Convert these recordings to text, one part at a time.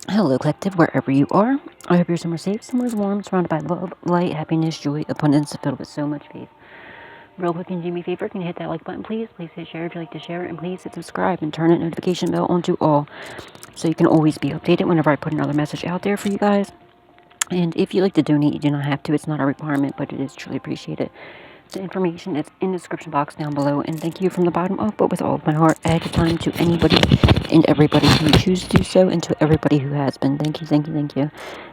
Hello, collective, wherever you are. I hope you're somewhere safe, somewhere warm, surrounded by love, light, happiness, joy, abundance, filled with so much faith. Real quick, can you do me a favor? Can you hit that like button, please? Please hit share if you like to share, and please hit subscribe and turn that notification bell on to all, so you can always be updated whenever I put another message out there for you guys. And if you like to donate, you do not have to. It's not a requirement, but it is truly appreciated. The information is in the description box down below, and thank you from the bottom up, but with all of my heart, ahead of time, to anybody and everybody who chooses to do so, and to everybody who has been. Thank you, thank you, thank you.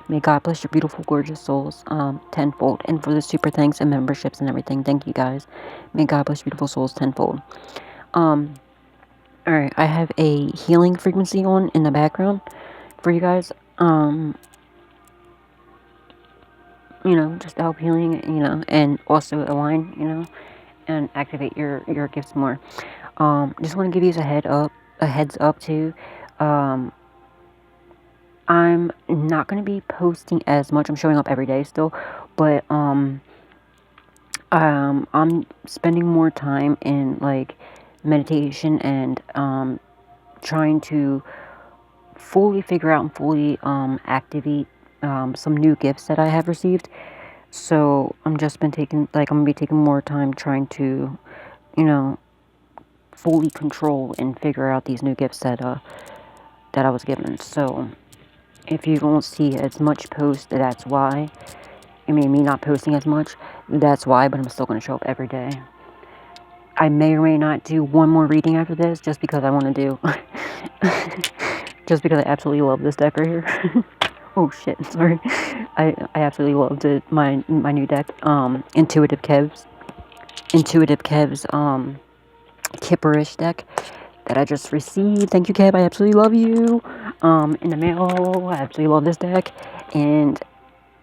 May God bless your beautiful, gorgeous souls tenfold. And for the super thanks and memberships and everything, thank you guys. May God bless your beautiful souls tenfold. Alright, I have a healing frequency on in the background for you guys. Just to help healing, and also align, and activate your gifts more. Just want to give you a heads up too. I'm not going to be posting as much. I'm showing up every day still, but I'm spending more time in like meditation and trying to fully figure out and fully activate some new gifts that I have received. So I'm gonna be taking more time trying to, fully control and figure out these new gifts that I was given. So if you don't see as much post, that's why. I mean, me not posting as much, that's why, but I'm still gonna show up every day. I may or may not do one more reading after this, just because I want to do. Just because I absolutely love this deck right here. Oh shit, sorry. I absolutely loved it. My new deck, Intuitive Kev's Kipperish deck that I just received. Thank you, Kev. I absolutely love you. In the mail. I absolutely love this deck, and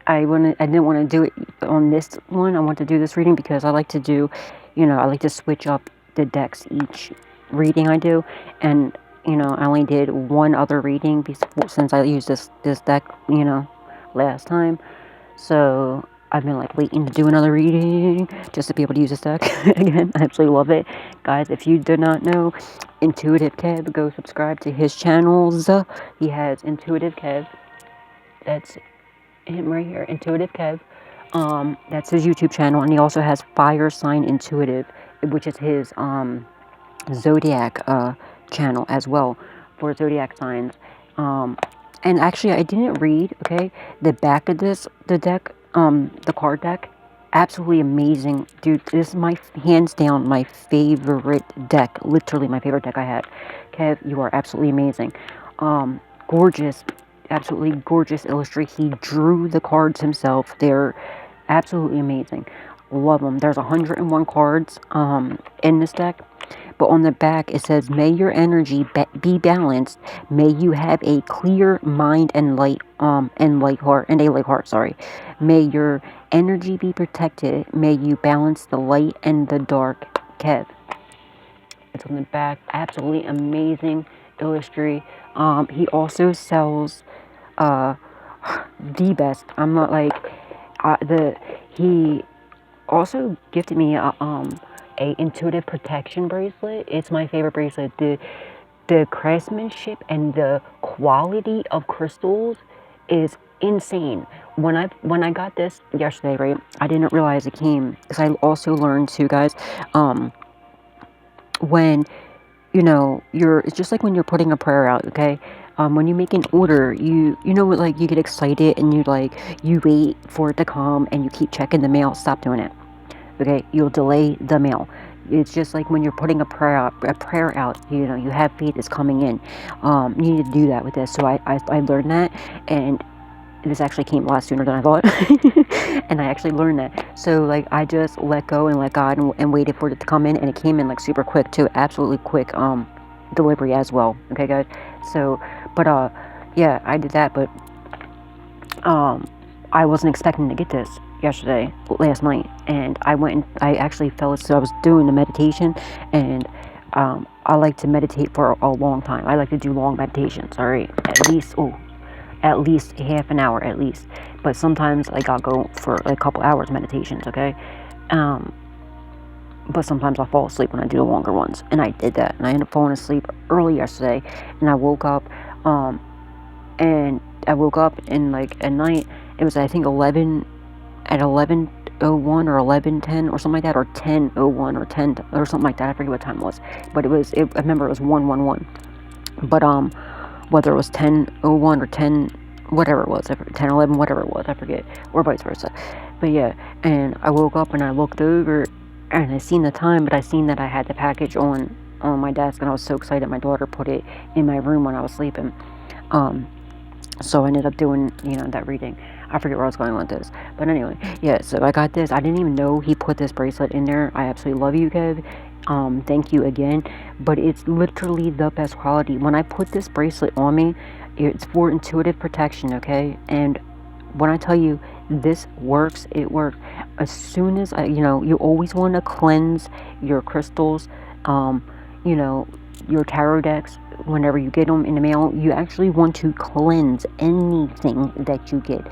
I didn't want to do it on this one. I want to do this reading because I like to do, I like to switch up the decks each reading I do, and I only did one other reading since I used this deck, last time. So I've been like waiting to do another reading just to be able to use this deck again. I absolutely love it, guys. If you did not know, Intuitive Kev, go subscribe to his channels. He has Intuitive Kev. That's him right here, Intuitive Kev. That's his YouTube channel, and he also has Fire Sign Intuitive, which is his zodiac channel as well for zodiac signs. And actually, I didn't read, okay, the back of the deck, the card deck. Absolutely amazing, dude. This is hands down, my favorite deck. Literally my favorite deck I had. Kev, you are absolutely amazing. Gorgeous, absolutely gorgeous illustration. He drew the cards himself. They're absolutely amazing. Love them. There's 101 cards in this deck. But on the back, it says, may your energy be balanced. May you have a clear mind and light heart, sorry. May your energy be protected. May you balance the light and the dark. Kev. It's on the back. Absolutely amazing illustry. He also sells the best. I'm not like he also gifted me a intuitive protection bracelet. It's my favorite bracelet. The craftsmanship and the quality of crystals is insane. When I got this yesterday, right, I didn't realize it came, because I also learned too, guys, when it's just like when you're putting a prayer out, okay? When you make an order, you like, you get excited and you wait for it to come and you keep checking the mail. Stop doing it. Okay, you'll delay the mail. It's just like when you're putting a prayer out. You have faith is coming in. You need to do that with this. So I learned that, and this actually came a lot sooner than I thought. And I actually learned that. So like, I just let go and let God and waited for it to come in, and it came in like super quick too. Absolutely quick delivery as well. Okay, guys. So, but yeah, I did that, but I wasn't expecting to get this last night, and I actually fell asleep. So I was doing the meditation, and I like to meditate for a long time. I like to do long meditations, all right, at least half an hour at least, but sometimes like I'll go for a couple hours meditations, okay, but sometimes I'll fall asleep when I do the longer ones, and I did that, and I ended up falling asleep early yesterday, and I woke up, and I woke up and like at night, it was I think 11:01 or 11:10 or something like that, or 10:01 or 10 or something like that. I forget what time it was, but I remember it was 1:11. But whether it was 10:01 or 10 whatever it was, 10:11 whatever it was, I forget, or vice versa. But yeah, and I woke up and I looked over and I seen the time, but I seen that I had the package on my desk, and I was so excited. My daughter put it in my room when I was sleeping. So I ended up doing, that reading. I forget where I was going with this. But anyway, yeah, so I got this. I didn't even know he put this bracelet in there. I absolutely love you, Kev. Thank you again. But it's literally the best quality. When I put this bracelet on me, it's for intuitive protection, okay? And when I tell you this works, it works. As soon as you always want to cleanse your crystals, your tarot decks. Whenever you get them in the mail, you actually want to cleanse anything that you get.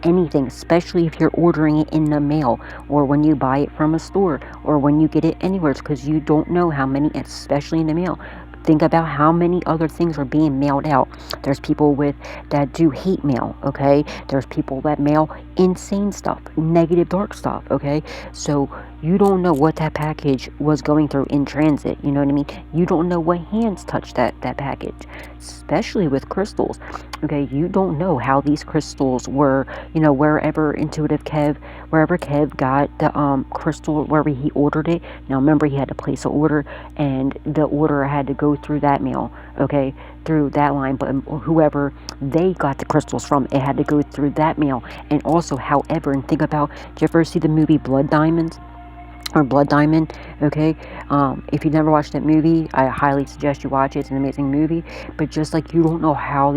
Anything, especially if you're ordering it in the mail, or when you buy it from a store, or when you get it anywhere, because you don't know how many, especially in the mail. Think about how many other things are being mailed out. There's people that do hate mail, okay? There's people that mail insane stuff, negative, dark stuff, okay? So you don't know what that package was going through in transit, you know what I mean? You don't know what hands touched that package, especially with crystals, okay? You don't know how these crystals were, wherever Kev got the crystal, wherever he ordered it. Now remember, he had to place an order, and the order had to go through that mail, okay, through that line. But whoever they got the crystals from, it had to go through that mail. And also, however, and think about, did you ever see the movie Blood Diamonds? Or Blood Diamond, okay? If you never watched that movie, I highly suggest you watch it. It's an amazing movie. But just like you don't know how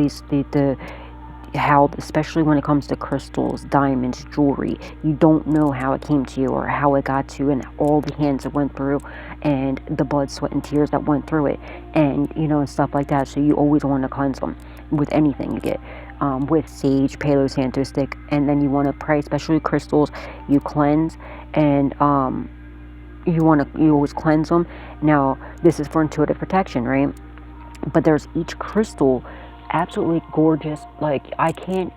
how, especially when it comes to crystals, diamonds, jewelry, you don't know how it came to you, or how it got to you, and all the hands it went through, and the blood, sweat, and tears that went through it, and and stuff like that. So you always want to cleanse them with anything you get, with sage, Palo Santo stick, and then you want to pray, especially crystals. You cleanse, and you always cleanse them. Now this is for intuitive protection, right? But there's each crystal absolutely gorgeous. Like I cannot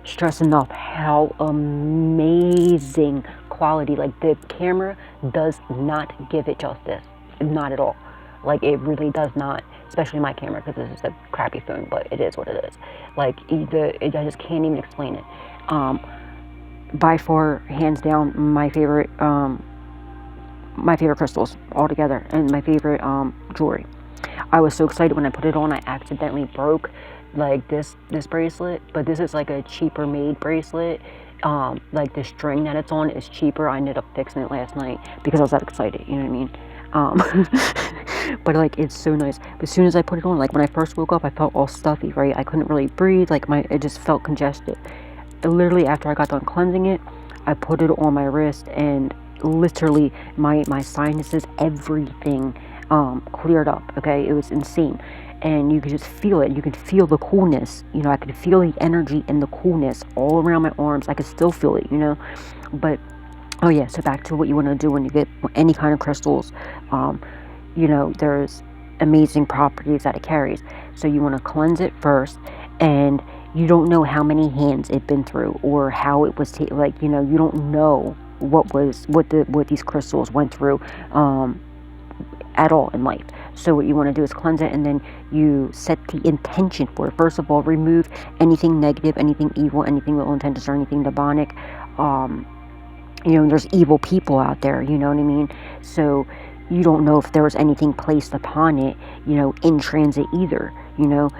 stress enough how amazing quality. Like the camera does not give it justice, not at all. Like it really does not, especially my camera, because this is a crappy phone, but it is what it is. Like I just can't even explain it. By far, hands down, my favorite crystals altogether, and my favorite jewelry. I was so excited when I put it on. I accidentally broke like this bracelet, but this is like a cheaper made bracelet. Like the string that it's on is cheaper. I ended up fixing it last night because I was that excited, you know what I mean? But like it's so nice. But as soon as I put it on, like when I first woke up, I felt all stuffy, right? I couldn't really breathe. Like it just felt congested. Literally after I got done cleansing it, I put it on my wrist, and literally my sinuses, everything cleared up. Okay, it was insane, and you could just feel it. You could feel the coolness. I could feel the energy and the coolness all around my arms. I could still feel it. But oh yeah, so back to what you want to do when you get any kind of crystals. There's amazing properties that it carries. So you want to cleanse it first, and you don't know how many hands it's been through, or how it was you don't know what these crystals went through at all in life. So what you want to do is cleanse it, and then you set the intention for it. First of all, remove anything negative, anything evil, anything with ill intentions, or anything demonic. There's evil people out there, you know what I mean? So you don't know if there was anything placed upon it, in transit either, and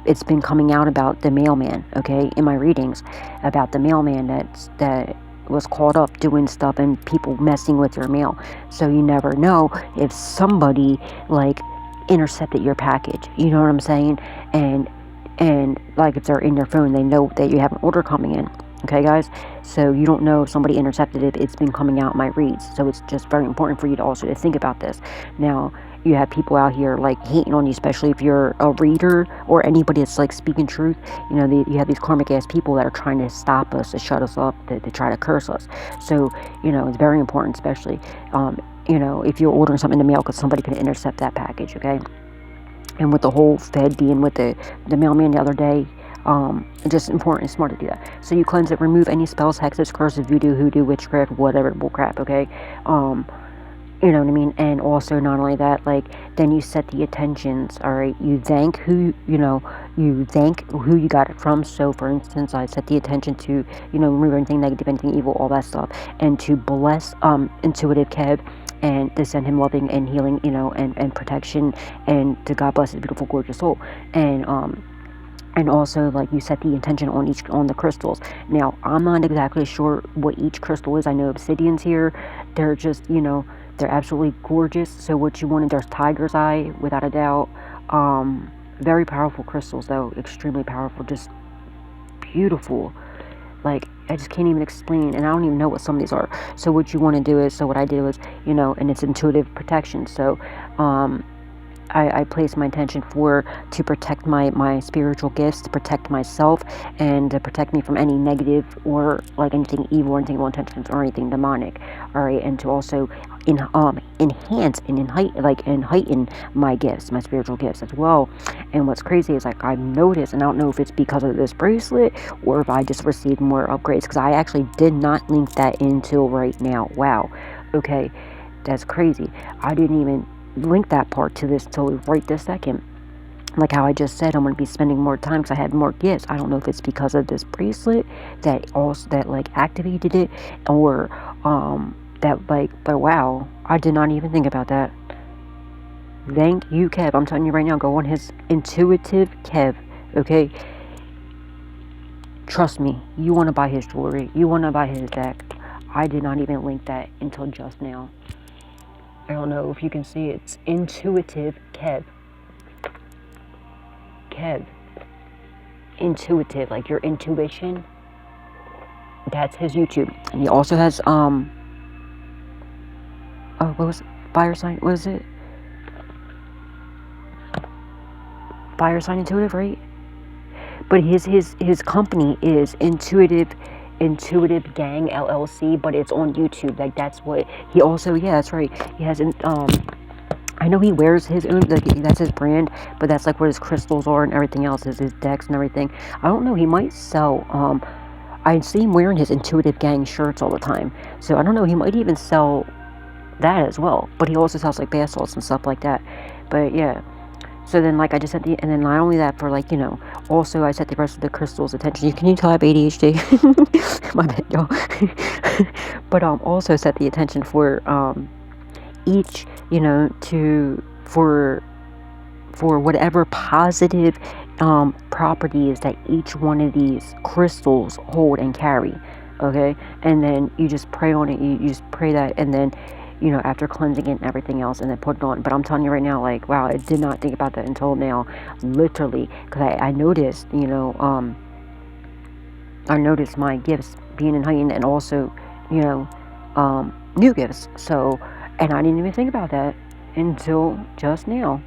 it's been coming out about the mailman, okay, in my readings, about the mailman that was caught up doing stuff, and people messing with your mail. So you never know if somebody like intercepted your package, you know what I'm saying? And like if they're in your phone, they know that you have an order coming in. Okay, guys? So you don't know if somebody intercepted it. It's been coming out in my reads. So it's just very important for you to also to think about this. Now, you have people out here like hating on you, especially if you're a reader or anybody that's like speaking truth. You have these karmic ass people that are trying to stop us, to shut us up, to try to curse us. So, it's very important, especially, if you're ordering something in the mail, because somebody could intercept that package, okay? And with the whole Fed being with the mailman the other day, just important and smart to do that. So you cleanse it, remove any spells, hexes, curses, voodoo, hoodoo, witchcraft, whatever bull crap, okay? You know what I mean? And also, not only that, like, then you set the intentions, all right? You thank who, you thank who you got it from. So, for instance, I set the intention to, remove anything negative, anything evil, all that stuff, and to bless intuitive Kev, and to send him loving and healing, and protection, and to God bless his beautiful, gorgeous soul. And also, like, you set the intention on the crystals. Now, I'm not exactly sure what each crystal is. I know obsidian's here. They're just, they're absolutely gorgeous. So what you wanted, there's tiger's eye, without a doubt. Very powerful crystals, though. Extremely powerful. Just beautiful. Like, I just can't even explain, and I don't even know what some of these are. So what you want to do is, so what I did was, and it's intuitive protection. So, I place my intention to protect my spiritual gifts, to protect myself, and to protect me from any negative or like anything evil or anything ill intentions or anything demonic. All right, and to also enhance and heighten my gifts, my spiritual gifts as well. And what's crazy is, like, I've noticed, and I don't know if it's because of this bracelet or if I just received more upgrades, because I actually did not link that until right now. Wow. Okay, that's crazy. I didn't even link that part to this till right this second. Like how I just said, I'm going to be spending more time because I had more gifts. I don't know if it's because of this bracelet that activated it, or but wow, I did not even think about that. Thank you, Kev. I'm telling you right now, go on his intuitive Kev, okay? Trust me, you want to buy his jewelry, you want to buy his deck. I did not even link that until just now. I don't know if you can see it. It's intuitive Kev. Kev. Intuitive, like your intuition. That's his YouTube. And he also has, what was it? Fire sign, what is it? Fire sign intuitive, right? But his company is Intuitive Gang LLC, but it's on YouTube. Like, that's what he also, yeah, that's right. He has I know he wears his own, like, that's his brand, but that's like where his crystals are and everything else is his decks and everything. I don't know, he might sell, I see him wearing his Intuitive Gang shirts all the time. So I don't know, he might even sell that as well. But he also sells like bath salts and stuff like that. But yeah. So then, like, I just set and then not only that, for like, also I set the rest of the crystals attention. Can you tell I have ADHD? My bad, y'all. But also set the attention for each, for whatever positive properties that each one of these crystals hold and carry. Okay, and then you just pray on it. You just pray that, and then, after cleansing it and everything else, and then put it on. But I'm telling you right now, like, wow, I did not think about that until now, literally, because I noticed, I noticed my gifts being heightened, and also, new gifts. So, and I didn't even think about that until just now.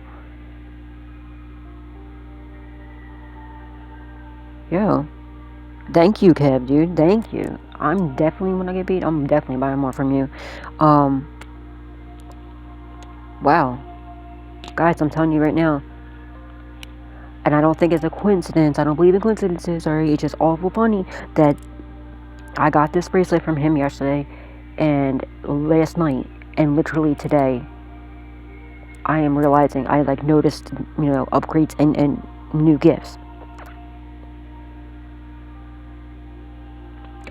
Yeah. Thank you, Kev, dude. Thank you. I'm definitely, when I get beat, I'm definitely buying more from you. Wow. Guys, I'm telling you right now. And I don't think it's a coincidence. I don't believe in coincidences. Sorry, it's just awful funny that I got this bracelet from him yesterday and last night, and literally today I am realizing I noticed, upgrades and new gifts.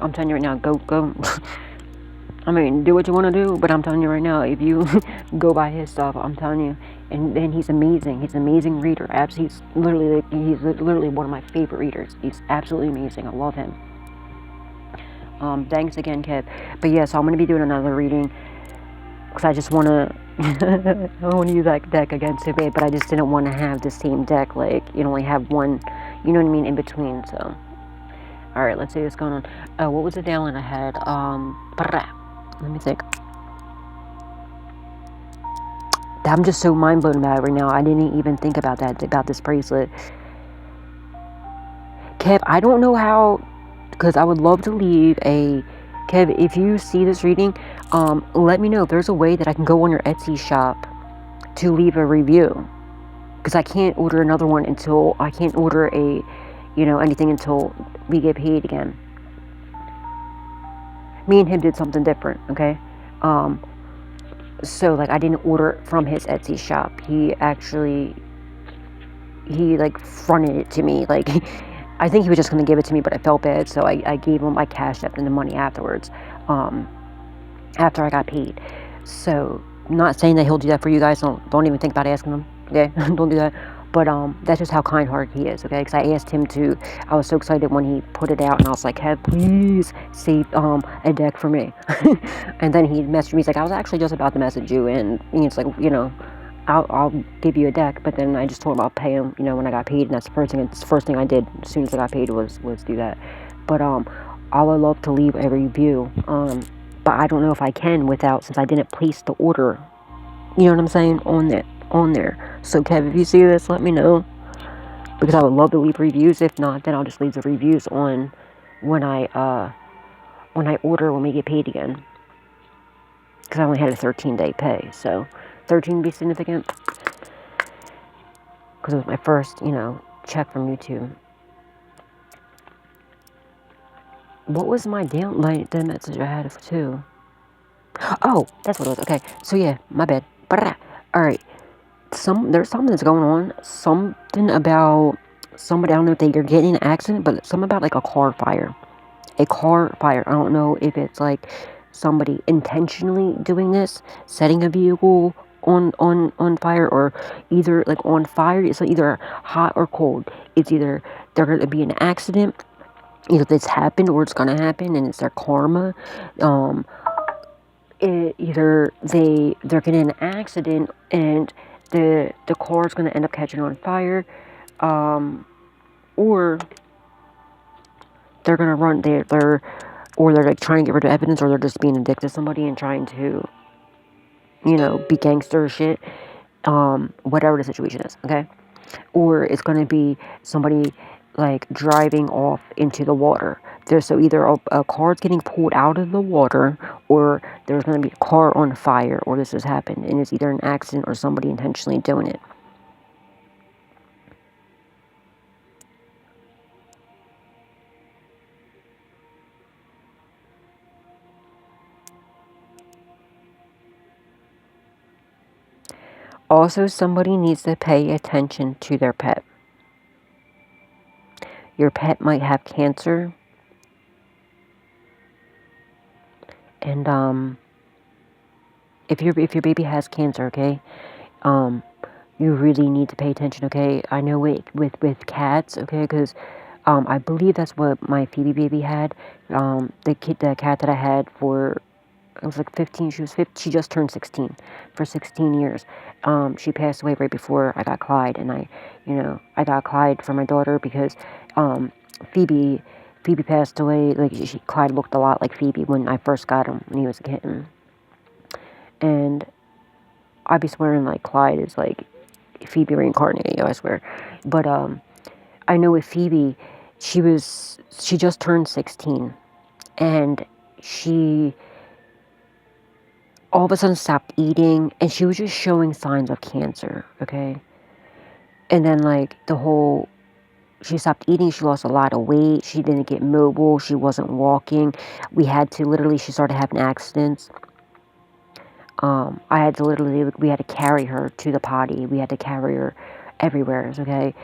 I'm telling you right now, go. I mean, do what you want to do, but I'm telling you right now, if you go buy his stuff, I'm telling you, and then he's amazing. He's an amazing reader. He's literally one of my favorite readers. He's absolutely amazing. I love him. Thanks again, Kev. But yeah, so I'm gonna be doing another reading because I just wanna, I want to use that deck again so bad, but I just didn't want to have the same deck. Like, only have one, you know what I mean, in between. So. Alright, let's see what's going on. What was the downline I had? Let me think. I'm just so mind blown about it right now. I didn't even think about that, about this bracelet. Kev, I don't know how, because I would love to leave a... Kev, if you see this reading, let me know if there's a way that I can go on your Etsy shop to leave a review. because I can't order another one until, I can't order a, anything until we get paid again. Me and him did something different, okay? So, like, I didn't order from his Etsy shop. He like, fronted it to me. Like, I think he was just going to give it to me, but I felt bad, so I gave him, I cashed up in the money afterwards, after I got paid. So, I'm not saying that he'll do that for you guys. Don't even think about asking him, okay? Don't do that. But that's just how kind-hearted he is, okay? Because I asked him to, I was so excited when he put it out, and I was like, hey, please save a deck for me. And then he messaged me, he's like, I was actually just about to message you, and he's like, I'll give you a deck. But then I just told him I'll pay him, when I got paid, and that's the first thing I did as soon as I got paid was do that. But I would love to leave a review, but I don't know if I can without, since I didn't place the order, you know what I'm saying, on there. So Kev, if you see this, let me know, because I would love to leave reviews. If not, then I'll just leave the reviews on when I order, when we get paid again, because I only had a 13-day pay. So 13 be significant, because it was my first, check from YouTube. What was my the message I had too? Oh, that's what it was. Okay, so yeah, my bad. All right. There's something that's going on. Something about somebody. I don't know if they're getting in an accident, but something about like a car fire. A car fire. I don't know if it's like somebody intentionally doing this, setting a vehicle on fire, or either like on fire. It's like either hot or cold. It's either they're going to be an accident, either this happened or it's going to happen, and it's their karma. Either they're getting in an accident and the car is going to end up catching on fire, or they're going to run, or they're like trying to get rid of evidence, or they're just being addicted to somebody and trying to, be gangster shit, whatever the situation is, okay? Or it's going to be somebody like driving off into the water. So either a car's getting pulled out of the water, or there's going to be a car on fire, or this has happened, and it's either an accident or somebody intentionally doing it. Also, somebody needs to pay attention to their pet. Your pet might have cancer, and if your baby has cancer, okay, you really need to pay attention, okay? I know with cats, okay, because I believe that's what my Phoebe baby had. The cat that I had for, it was like 15. She just turned 16 for 16 years. She passed away right before I got Clyde, and I got Clyde for my daughter because Phoebe passed away. Like Clyde looked a lot like Phoebe when I first got him when he was a kitten, and I'd be swearing like Clyde is like Phoebe reincarnated, I swear. But I know with Phoebe, she just turned 16, and she all of a sudden stopped eating, and she was just showing signs of cancer, okay? And then like she stopped eating, she lost a lot of weight, she didn't get mobile, she wasn't walking. We started having accidents. We had to carry her to the potty. We had to carry her everywhere, okay?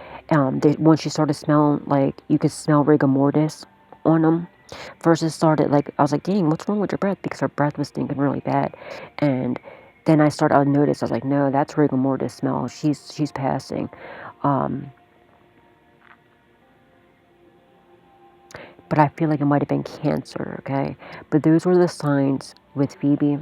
Once she started smelling, like, you could smell rigor mortis on them. First it started, like, I was like, dang, what's wrong with your breath? Because her breath was stinking really bad. And then I noticed, I was like, no, that's rigor mortis smell. She's passing. But I feel like it might have been cancer, okay? But those were the signs with Phoebe.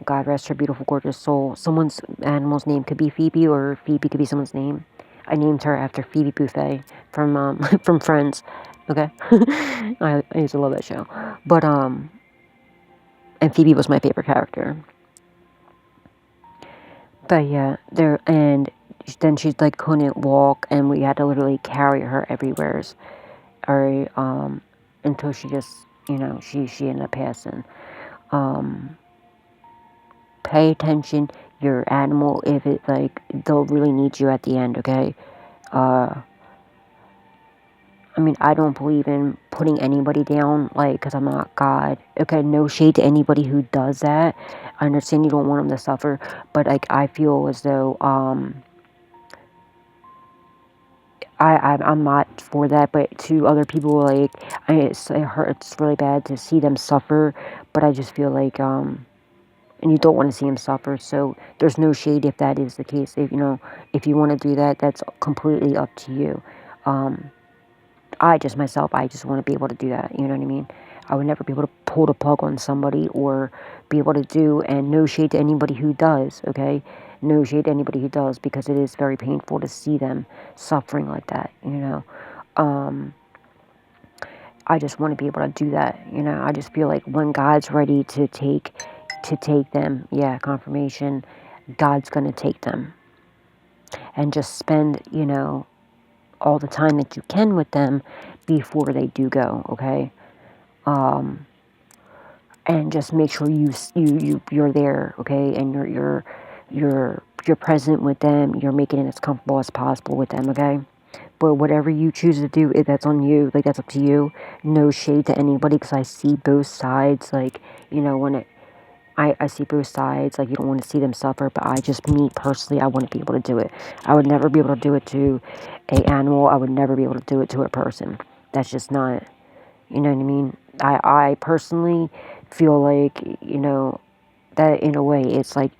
God rest her beautiful, gorgeous soul. Someone's animal's name could be Phoebe, or Phoebe could be someone's name. I named her after Phoebe Buffet from from Friends. Okay, I used to love that show. But and Phoebe was my favorite character. But yeah, and then she like couldn't walk, and we had to literally carry her everywhere, or until she just she ended up passing. Pay attention, your animal if it, like, they'll really need you at the end, okay? I mean, I don't believe in putting anybody down, like, because I'm not God. Okay, no shade to anybody who does that. I understand you don't want them to suffer, but, like, I feel as though, I'm not for that, but to other people, like, it hurts really bad to see them suffer, but I just feel like, and you don't want to see them suffer, so there's no shade if that is the case. If, if you want to do that, that's completely up to you. I just want to be able to do that, you know what I mean? I would never be able to pull the plug on somebody or be able to do, and no shade to anybody who does, okay? No shade to anybody who does, because it is very painful to see them suffering like that, I just want to be able to do that, I just feel like when God's ready to take them, yeah, confirmation, God's going to take them. And just spend, all the time that you can with them before they do go, okay? And just make sure you're there, okay? And you're present with them. You're making it as comfortable as possible with them, okay? But whatever you choose to do, that's on you. Like, that's up to you. No shade to anybody, because I see both sides. Like, when I see both sides. Like, you don't want to see them suffer, but me personally, I want to be able to do it. I would never be able to do it to an animal. I would never be able to do it to a person. That's just not, you know what I mean? I personally feel like, that in a way it's like,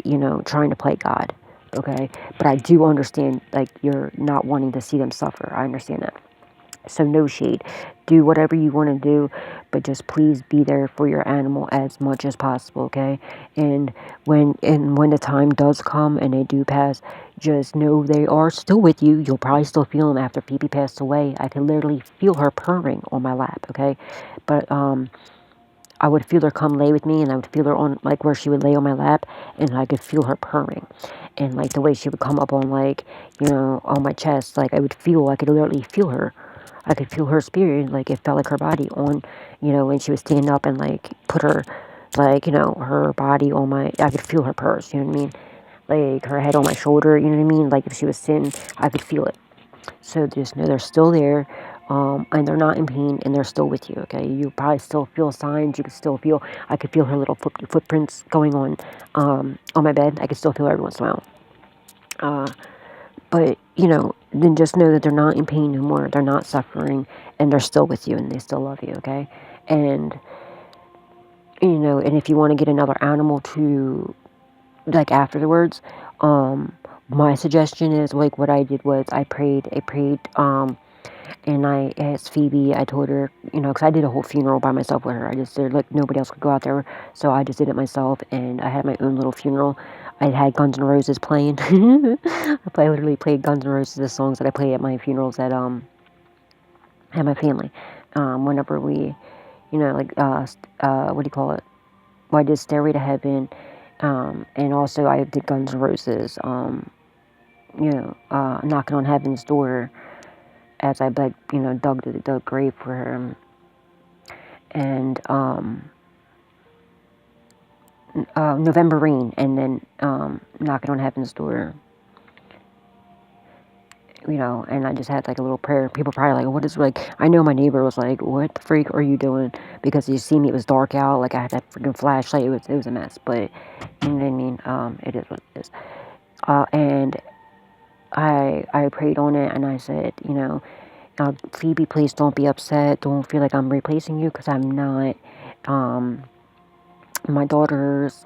trying to play God, okay? But I do understand, like, you're not wanting to see them suffer. I understand that. So no shade. Do whatever you want to do, but just please be there for your animal as much as possible, okay? And when the time does come and they do pass, just know they are still with you. You'll probably still feel them after Phoebe passed away. I could literally feel her purring on my lap, okay? But I would feel her come lay with me, and I would feel her on, like, where she would lay on my lap, and I could feel her purring. And, like, the way she would come up on, like, on my chest, like, I could literally feel her. I could feel her spirit, like, it felt like her body on, when she would stand up and, like, put her, like, her body on I could feel her purse, you know what I mean? Like, her head on my shoulder, you know what I mean? Like, if she was sitting, I could feel it. So just know they're still there, and they're not in pain, and they're still with you, okay? You probably still feel signs. You can still feel, I could feel her little footprints going on my bed. I could still feel her every once in a while. But, then just know that they're not in pain anymore. They're not suffering, and they're still with you, and they still love you, okay? And, and if you want to get another animal to, like, afterwards, my suggestion is, like, what I did was I prayed, and I asked Phoebe, I told her, because I did a whole funeral by myself with her. I just did, like, nobody else could go out there, so I just did it myself, and I had my own little funeral. I had Guns N' Roses playing. I literally played Guns N' Roses, the songs that I play at my funerals at my family. Whenever we, what do you call it? Well, I did Stairway to Heaven, and also I did Guns N' Roses, Knocking on Heaven's Door, as I, like, dug the grave for her. And November Rain, and then Knocking on Heaven's Door. And I just had, like, a little prayer. People probably like, what is, like, I know my neighbor was like, what the freak are you doing? Because you see me, it was dark out, like, I had that freaking flashlight. It was a mess, but, you know what I mean? It is what it is. And I prayed on it, and I said, Phoebe, please don't be upset. Don't feel like I'm replacing you, because I'm not. My daughter's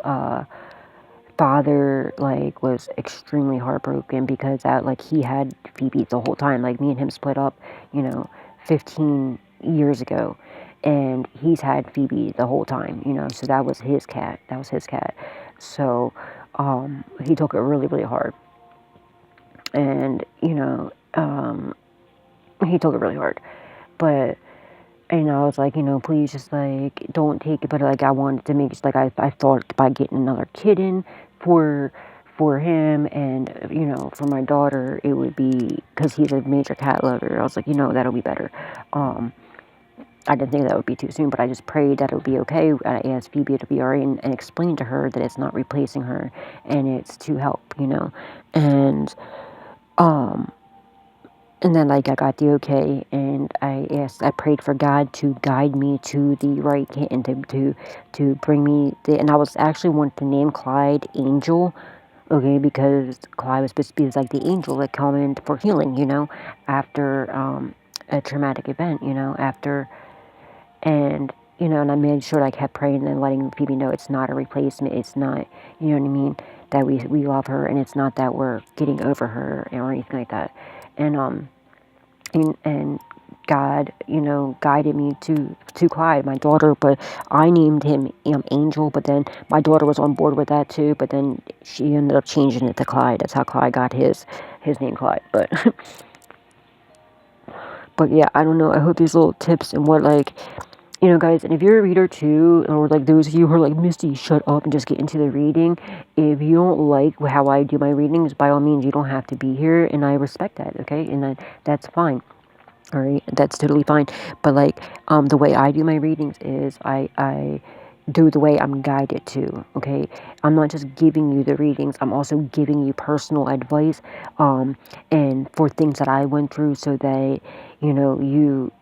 father, like, was extremely heartbroken because that, like, he had Phoebe the whole time. Like, me and him split up, 15 years ago, and he's had Phoebe the whole time, so that was his cat. So he took it really, really hard, and he took it really hard, but I was like, please just, like, don't take it. But, like, I wanted to make it, like, I thought by getting another kitten for him, and, for my daughter, it would be, because he's a major cat lover. I was like, that'll be better. I didn't think that would be too soon, but I just prayed that it would be okay. I asked Phoebe to be alright and explained to her that it's not replacing her and it's to help, you know. And and then, like, I got the okay, and I prayed for God to guide me to the right and to bring me and I was actually wanting to name Clyde Angel, okay, because Clyde was supposed to be like the angel that come in for healing, you know, after a traumatic event, you know, and you know, and I made sure I kept praying and letting Phoebe know it's not a replacement, it's not, you know what I mean, that we love her, and it's not that we're getting over her or anything like that, and God, you know, guided me to Clyde, my daughter, but I named him Angel, but then my daughter was on board with that too, but then she ended up changing it to Clyde. That's how Clyde got his name, Clyde, but but yeah, I don't know, I hope these little tips and what, like, you know, guys, and if you're a reader too, or like those of you who are like, Misty, shut up and just get into the reading, if you don't like how I do my readings, by all means, you don't have to be here, and I respect that, okay, and that's fine. All right, that's totally fine. But like, the way I do my readings is I do the way I'm guided to. Okay, I'm not just giving you the readings. I'm also giving you personal advice, and for things that I went through, so that you know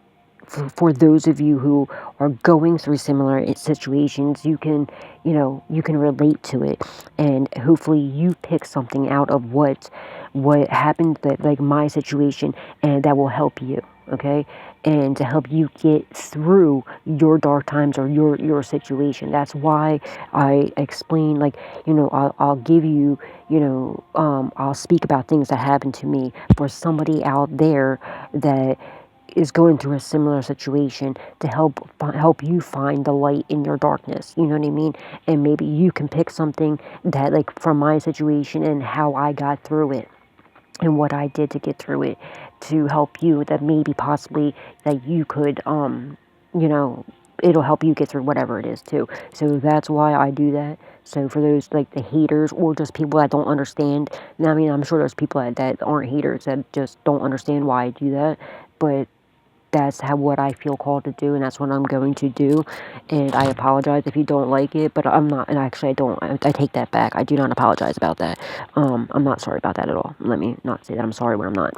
for those of you who are going through similar situations, you can, you know, you can relate to it, and hopefully you pick something out of what happened, that like my situation, and that will help you, okay, and to help you get through your dark times or your situation. That's why I explain, like, you know, I'll give you, you know, I'll speak about things that happened to me for somebody out there that is going through a similar situation, to help you find the light in your darkness, you know what I mean? And maybe you can pick something that, like, from my situation and how I got through it and what I did to get through it, to help you, that maybe possibly that you could you know, it'll help you get through whatever it is too. So that's why I do that. So for those, like, the haters or just people that don't understand, I mean, I'm sure there's people that aren't haters that just don't understand why I do that, but that's what I feel called to do, and that's what I'm going to do. And I apologize if you don't like it, but I'm not, and actually I take that back. I do not apologize about that. I'm not sorry about that at all. Let me not say that I'm sorry when I'm not.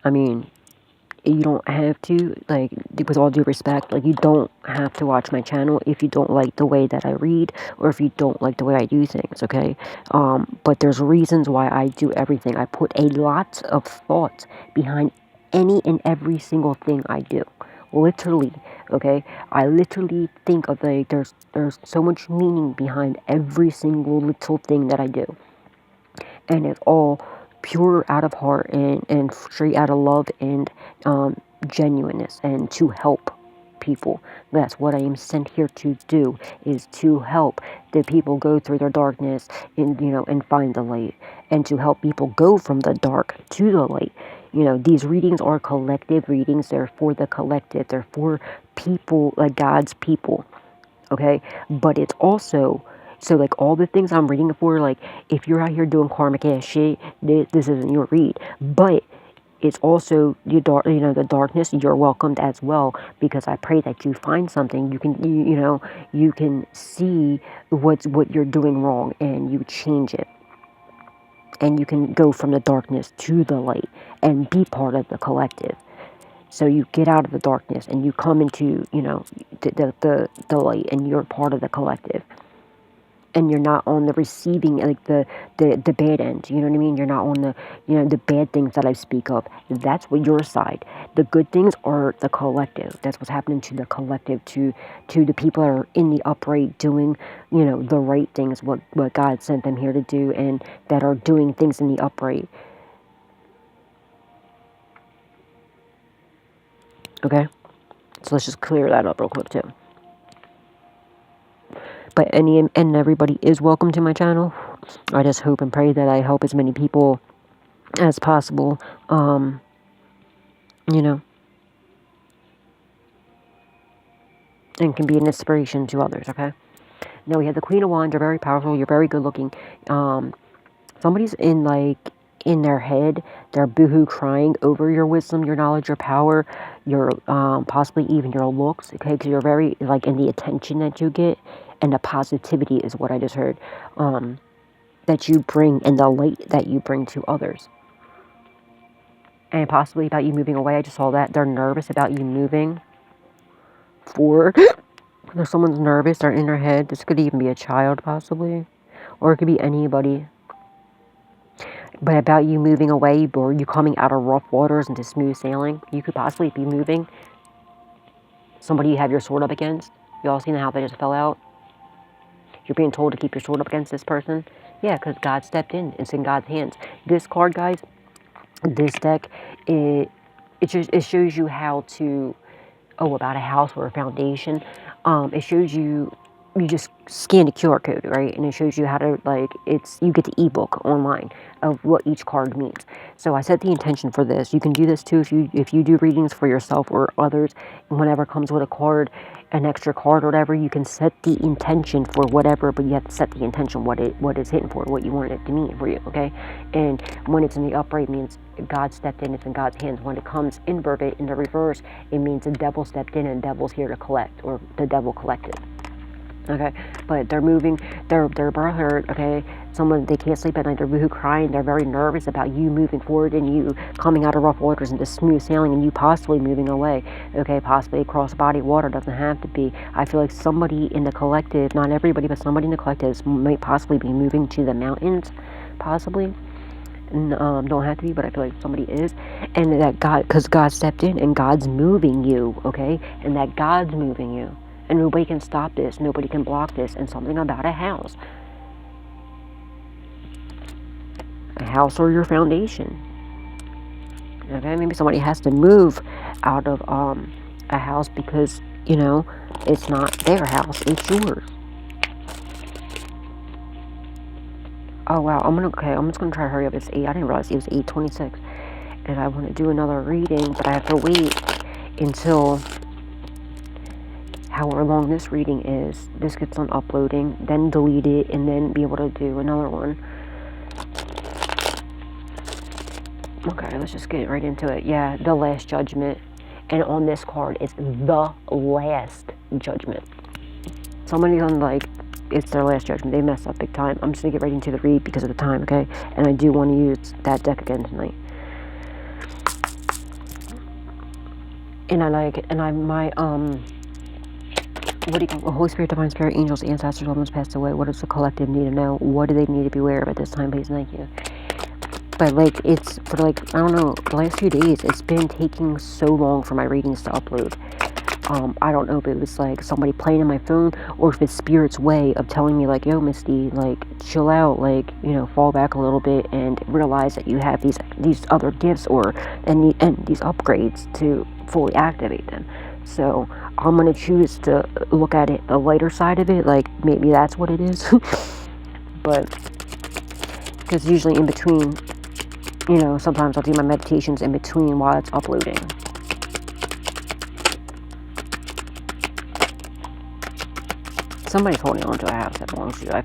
I mean, you don't have to, like, with all due respect, like, you don't have to watch my channel if you don't like the way that I read, or if you don't like the way I do things, okay? But there's reasons why I do everything. I put a lot of thought behind any and every single thing I do. Literally, okay? I literally think of, like, there's so much meaning behind every single little thing that I do. And it's all pure out of heart and straight out of love and genuineness, and to help people. That's what I am sent here to do, is to help the people go through their darkness and, you know, and find the light, and to help people go from the dark to the light. You know, these readings are collective readings. They're for the collective. They're for people, like God's people, okay? But it's also, so, like, all the things I'm reading for, like, if you're out here doing karmic ass shit, this isn't your read. But it's also you know, the darkness. You're welcomed as well, because I pray that you find something. You can, you know, you can see what you're doing wrong, and you change it, and you can go from the darkness to the light and be part of the collective. So you get out of the darkness and you come into, you know, the light, and you're part of the collective. And you're not on the receiving, like, the bad end, you know what I mean? You're not on the, you know, the bad things that I speak of. That's what your side. The good things are the collective. That's what's happening to the collective, to the people that are in the upright, doing, you know, the right things, what God sent them here to do, and that are doing things in the upright. Okay? So let's just clear that up real quick too. But any and everybody is welcome to my channel. I just hope and pray that I help as many people as possible, you know, and can be an inspiration to others, okay? Now we have the Queen of Wands. You're very powerful. You're very good looking. Somebody's in, like, in their head, they're boohoo crying over your wisdom, your knowledge, your power, your possibly even your looks, okay, because you're very, like, in the attention that you get, and the positivity is what I just heard, that you bring, and the light that you bring to others. And possibly about you moving away. I just saw that. They're nervous about you moving forward. If someone's nervous, they're in their head. This could even be a child, possibly. Or it could be anybody. But about you moving away, or you coming out of rough waters into smooth sailing. You could possibly be moving. Somebody you have your sword up against. You all seen how they just fell out? You're being told to keep your sword up against this person. Yeah, because God stepped in. It's in God's hands. This card, guys, this deck, it shows you how to, about a house or a foundation. It shows you just scan the QR code, right? And it shows you how to, like, you get the ebook online of what each card means. So I set the intention for this. You can do this too if you do readings for yourself or others. Whenever it comes with a card, an extra card or whatever, you can set the intention for whatever, but you have to set the intention what it's hitting for, what you want it to mean for you, okay? And when it's in the upright, it means God stepped in, it's in God's hands. When it comes inverted in the reverse, it means the devil stepped in and the devil's here to collect, or the devil collected. Okay, but they're moving, they're hurt, okay? They can't sleep at night, they're boohoo crying, they're very nervous about you moving forward and you coming out of rough waters into smooth sailing and you possibly moving away, okay? Possibly across body water, doesn't have to be. I feel like somebody in the collective, not everybody, but somebody in the collective might possibly be moving to the mountains, possibly. Don't have to be, but I feel like somebody is. And that because God stepped in and God's moving you, okay? And that God's moving you. And nobody can stop this. Nobody can block this. And something about a house. A house or your foundation. Okay, maybe somebody has to move out of a house because, it's not their house. It's yours. Oh, wow. I'm just going to try to hurry up. It's 8. I didn't realize it was 8:26. And I want to do another reading, but I have to wait until however long this reading is. This gets on uploading, then delete it, and then be able to do another one. Okay, let's just get right into it. Yeah, the last judgment. And on this card is the last judgment. Somebody's on, like, it's their last judgment. They messed up big time. I'm just going to get right into the read because of the time, okay? And I do want to use that deck again tonight. And my what do you call Holy Spirit, Divine Spirit, Angels, Ancestors, loved ones passed away. What does the collective need to know? What do they need to be aware of at this time, please? Thank you. But, like, it's for, like, I don't know, the last few days, it's been taking so long for my readings to upload. I don't know if it was, like, somebody playing on my phone, or if it's Spirit's way of telling me, like, yo, Misty, like, chill out, like, fall back a little bit and realize that you have these other gifts and these upgrades to fully activate them. So I'm going to choose to look at it, the lighter side of it, like, maybe that's what it is. But, because usually in between, sometimes I'll do my meditations in between while it's uploading. Somebody's holding on to a house that belongs to you.